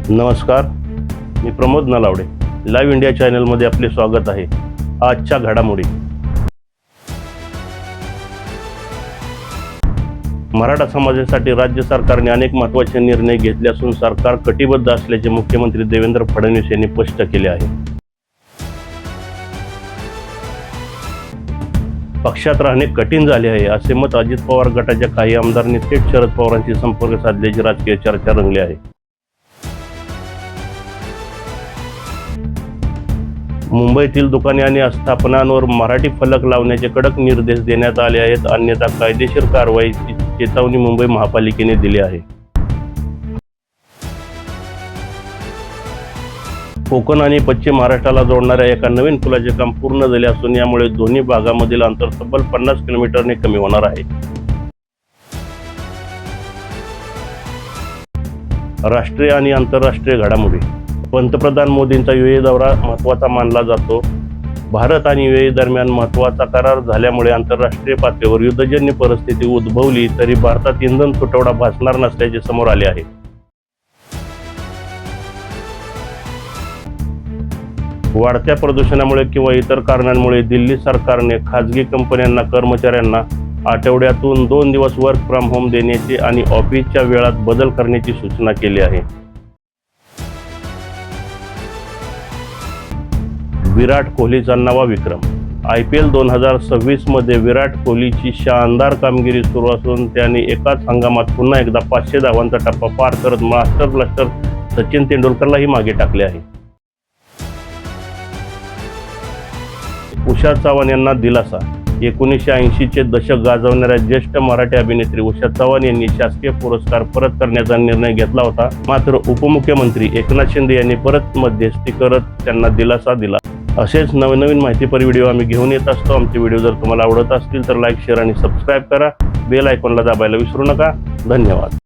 नमस्कार, मी Pramod Nalawade. Live India चॅनलमध्ये आपले स्वागत आहे. आजच्या घडामोडी. मराठा समाजासाठी राज्य सरकारने अनेक महत्त्वाचे निर्णय घेतले असून सरकार कटिबद्ध असल्याचे मुख्यमंत्री देवेंद्र फडणवीस यांनी स्पष्ट केले आहे. पक्षात राहणे कठीण झाले आहे असे मत अजित पवार गटाच्या काही आमदारांनी थेट शरद पवारांशी संपर्क साधल्याची राजकीय चर्चा रंगली आहे. मुंबईतील दुकाने आणि आस्थापनांवर मराठी फलक लावण्याचे कडक निर्देश देण्यात आले आहेत, अन्यथा कायदेशीर कारवाईची चेतावणी मुंबई महापालिकेने दिली आहे. कोकण आणि पश्चिम महाराष्ट्राला जोडणाऱ्या एका नवीन पुलाचे काम पूर्ण झाले असून यामुळे दोन्ही भागांमधील अंतर तब्बल 50 किलोमीटरने कमी होणार आहे. राष्ट्रीय आणि आंतरराष्ट्रीय घडामोडी. पंतप्रधान मोदींचा UAE दौरा महत्त्वाचा मानला जातो. भारत आणि UAE दरम्यान महत्त्वाचा करार झाल्यामुळे आंतरराष्ट्रीय पातळीवर युद्धजन्य परिस्थिती उद्भवली तरी भारतात इंधन तुटवडा भासणार नसल्याचे समोर आले आहे. वाढत्या प्रदूषणामुळे किंवा इतर कारणांमुळे दिल्ली सरकारने खाजगी कंपन्यांना कर्मचाऱ्यांना आठवड्यातून 2 दिवस वर्क फ्रॉम होम देण्याची आणि ऑफिसच्या वेळात बदल करण्याची सूचना केली आहे. विराट कोहलीचा नवा विक्रम. IPL 2026 मध्ये विराट कोहलीची शानदार कामगिरी सुरू असून त्याने एकाच हंगामात पुन्हा एकदा 500 धावांचा टप्पा पार करत मास्टर ब्लास्टर सचिन तेंडुलकरलाही मागे टाकले आहे. उषा चव्हाण यांना दिलासा. 1980 चे दशक गाजवणाऱ्या ज्येष्ठ मराठी अभिनेत्री उषा चव्हाण यांनी शासकीय पुरस्कार परत करण्याचा निर्णय घेतला होता. मात्र उपमुख्यमंत्री एकनाथ शिंदे यांनी परत मध्यस्थी करत त्यांना दिलासा दिला. असेच नवनवीन माहितीपर व्हिडिओ आम्ही घेऊन येत असतो. आमचे व्हिडिओ जर तुम्हाला आवडत असतील तर लाईक, शेअर आणि सबस्क्राईब करा. बेल आयकॉनला दाबायला विसरू नका. धन्यवाद.